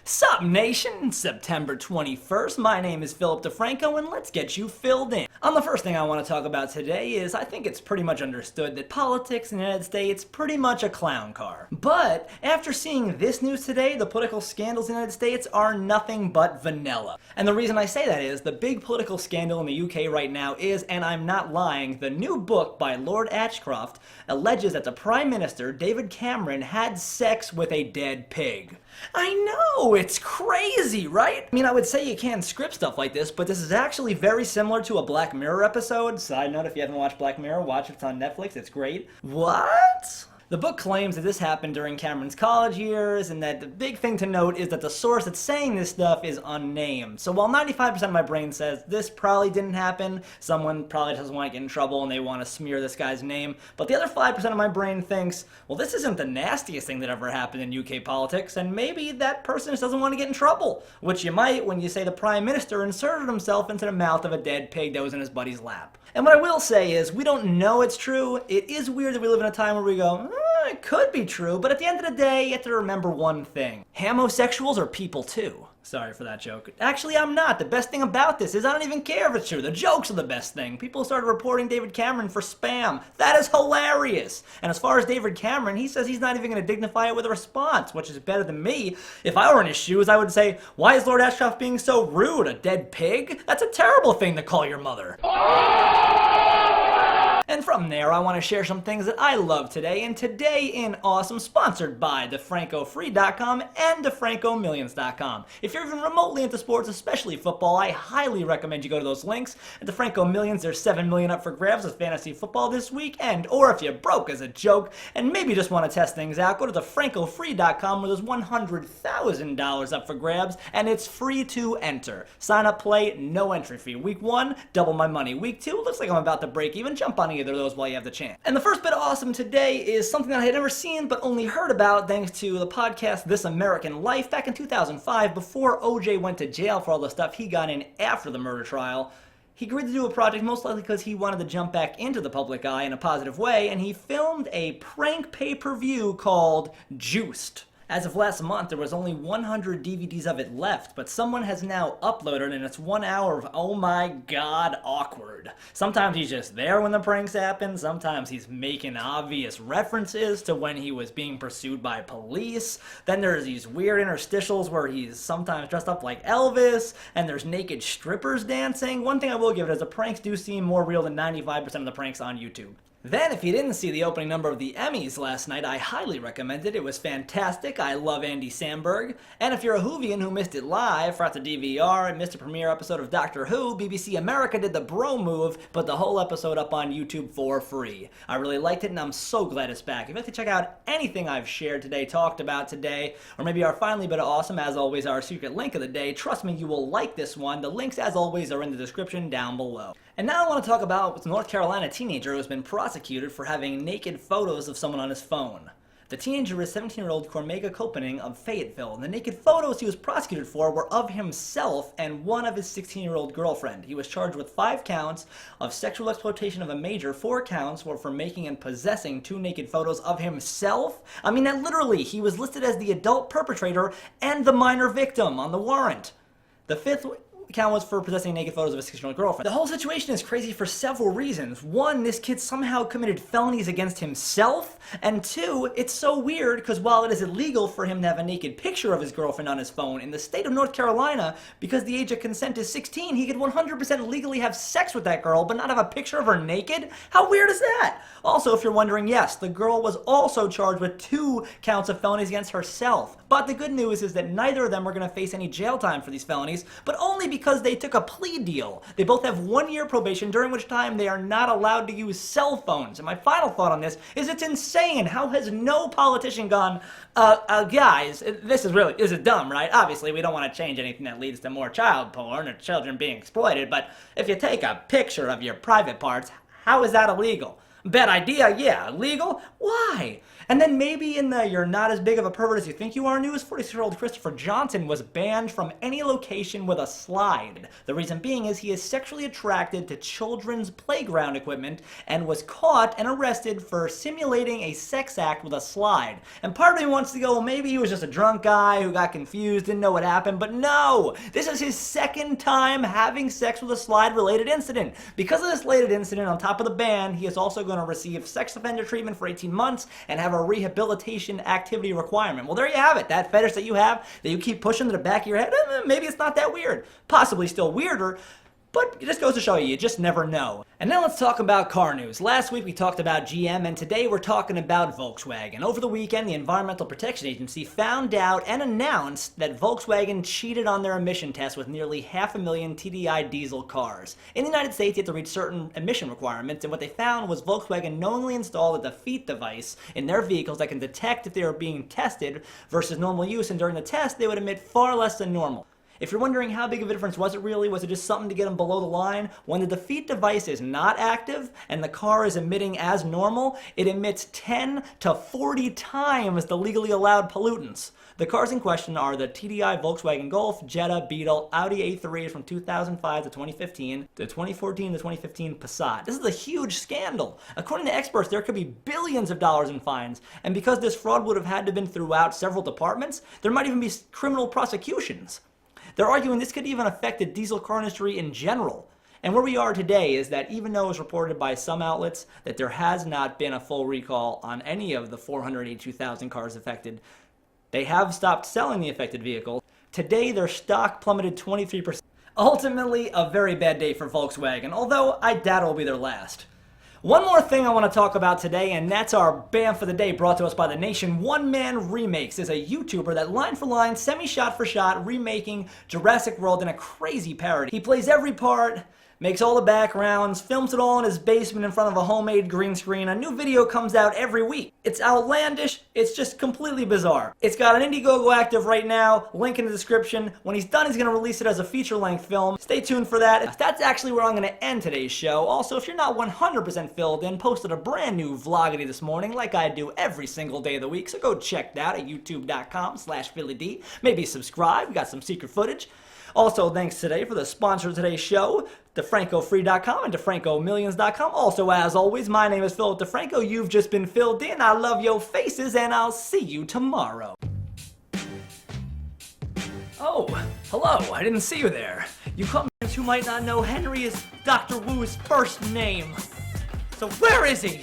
Sup nation, September 21st, my name is Philip DeFranco and let's get you filled in. The first thing I want to talk about today is I think it's pretty much understood that politics in the United States is pretty much a clown car. But after seeing this news today, the political scandals in the United States are nothing but vanilla. And the reason I say that is the big political scandal in the UK right now is, and I'm not lying, the new book by Lord Ashcroft alleges that the Prime Minister, David Cameron, had sex with a dead pig. I know, it's crazy, right? I mean, I would say you can't script stuff like this, but this is actually very similar to a Black Mirror episode. Side note, if you haven't watched Black Mirror, watch it, it's on Netflix, it's great. What? The book claims that this happened during Cameron's college years, and that the big thing to note is that the source that's saying this stuff is unnamed. So while 95% of my brain says this probably didn't happen, someone probably doesn't want to get in trouble and they want to smear this guy's name, but the other 5% of my brain thinks, well, this isn't the nastiest thing that ever happened in UK politics, and maybe that person just doesn't want to get in trouble, which you might when you say the Prime Minister inserted himself into the mouth of a dead pig that was in his buddy's lap. And what I will say is, we don't know it's true. It is weird that we live in a time where we go, it could be true, but at the end of the day, you have to remember one thing. Homosexuals are people too. Sorry for that joke. Actually, I'm not. The best thing about this is I don't even care if it's true. The jokes are the best thing. People started reporting David Cameron for spam. That is hilarious. And as far as David Cameron, he says he's not even going to dignify it with a response, which is better than me. If I were in his shoes, I would say, why is Lord Ashcroft being so rude? A dead pig? That's a terrible thing to call your mother. And from there, I want to share some things that I love today, and Today in Awesome, sponsored by DeFrancoFree.com and DeFrancoMillions.com. If you're even remotely into sports, especially football, I highly recommend you go to those links. At DeFranco Millions, there's $7 million up for grabs with fantasy football this weekend, or if you're broke as a joke and maybe just want to test things out, go to DeFrancoFree.com where there's $100,000 up for grabs, and it's free to enter. Sign up, play, no entry fee. Week 1, double my money. Week 2, looks like I'm about to break even. Jump on either of those while you have the chance. And the first bit of awesome today is something that I had never seen but only heard about thanks to the podcast This American Life. Back in 2005, before OJ went to jail for all the stuff he got in after the murder trial, he agreed to do a project most likely because he wanted to jump back into the public eye in a positive way, and he filmed a prank pay-per-view called Juiced. As of last month, there was only 100 DVDs of it left, but someone has now uploaded, and it's 1 hour of, oh my god, awkward. Sometimes he's just there when the pranks happen, sometimes he's making obvious references to when he was being pursued by police, then there's these weird interstitials where he's sometimes dressed up like Elvis, and there's naked strippers dancing. One thing I will give it is the pranks do seem more real than 95% of the pranks on YouTube. Then, if you didn't see the opening number of the Emmys last night, I highly recommend it. It was fantastic. I love Andy Samberg. And if you're a Whovian who missed it live, forgot the DVR, and missed a premiere episode of Doctor Who, BBC America did the bro move, put the whole episode up on YouTube for free. I really liked it, and I'm so glad it's back. If you'd like to check out anything I've shared today, talked about today, or maybe our finally bit of awesome, as always, our secret link of the day, trust me, you will like this one. The links, as always, are in the description down below. And now I want to talk about the North Carolina teenager who has been prosecuted for having naked photos of someone on his phone. The teenager is 17-year-old Cormega Copening of Fayetteville, and the naked photos he was prosecuted for were of himself and one of his 16-year-old girlfriend. He was charged with 5 counts of sexual exploitation of a major. 4 counts were for making and possessing 2 naked photos of himself. I mean, that literally, he was listed as the adult perpetrator and the minor victim on the warrant. The 5th count was for possessing naked photos of a 16-year-old girlfriend. The whole situation is crazy for several reasons. 1, this kid somehow committed felonies against himself, and 2, it's so weird because while it is illegal for him to have a naked picture of his girlfriend on his phone, in the state of North Carolina, because the age of consent is 16, he could 100% legally have sex with that girl but not have a picture of her naked? How weird is that? Also, if you're wondering, yes, the girl was also charged with 2 counts of felonies against herself. But the good news is that neither of them are going to face any jail time for these felonies, but only because they took a plea deal. They both have 1-year probation, during which time they are not allowed to use cell phones. And my final thought on this is it's insane. How has no politician gone, guys, this is dumb, right? Obviously, we don't want to change anything that leads to more child porn or children being exploited, but if you take a picture of your private parts, how is that illegal? Bad idea, yeah. Illegal? Why? And then maybe in the you're not as big of a pervert as you think you are news, 46-year-old Christopher Johnson was banned from any location with a slide. The reason being is he is sexually attracted to children's playground equipment and was caught and arrested for simulating a sex act with a slide. And part of me wants to go, well, maybe he was just a drunk guy who got confused, didn't know what happened, but no! This is his second time having sex with a slide-related incident. Because of this latest incident, on top of the ban, he is also going to receive sex offender treatment for 18 months and have a rehabilitation activity requirement. Well, there you have it. That fetish that you have, that you keep pushing to the back of your head, maybe it's not that weird. Possibly still weirder, but it just goes to show you just never know. And now let's talk about car news. Last week we talked about GM, and today we're talking about Volkswagen. Over the weekend, the Environmental Protection Agency found out and announced that Volkswagen cheated on their emission tests with nearly 500,000 TDI diesel cars. In the United States, you have to reach certain emission requirements, and what they found was Volkswagen knowingly installed a defeat device in their vehicles that can detect if they are being tested versus normal use, and during the test, they would emit far less than normal. If you're wondering how big of a difference was it really, was it just something to get them below the line? When the defeat device is not active and the car is emitting as normal, it emits 10 to 40 times the legally allowed pollutants. The cars in question are the TDI Volkswagen Golf, Jetta, Beetle, Audi A3 from 2005 to 2015, the 2014 to 2015 Passat. This is a huge scandal. According to experts, there could be billions of dollars in fines, and because this fraud would have had to have been throughout several departments, there might even be criminal prosecutions. They're arguing this could even affect the diesel car industry in general. And where we are today is that even though it was reported by some outlets that there has not been a full recall on any of the 482,000 cars affected, they have stopped selling the affected vehicles. Today, their stock plummeted 23%. Ultimately, a very bad day for Volkswagen, although I doubt it will be their last. One more thing I want to talk about today, and that's our BAM for the day brought to us by the nation. 1ManRemakes is a YouTuber that line for line, semi-shot for shot, remaking Jurassic World in a crazy parody. He plays every part, makes all the backgrounds, films it all in his basement in front of a homemade green screen. A new video comes out every week. It's outlandish, it's just completely bizarre. It's got an Indiegogo active right now, link in the description. When he's done, he's going to release it as a feature-length film. Stay tuned for that. That's actually where I'm going to end today's show. Also, if you're not 100% filled in, posted a brand new vlogity this morning like I do every single day of the week, so go check that out at youtube.com/PhillyD. Maybe subscribe, we got some secret footage. Also, thanks today for the sponsor of today's show, DeFrancoFree.com and DeFrancoMillions.com. Also, as always, my name is Philip DeFranco. You've just been filled in. I love your faces, and I'll see you tomorrow. Oh, hello. I didn't see you there. You come who might not know Henry is Dr. Wu's first name. So where is he?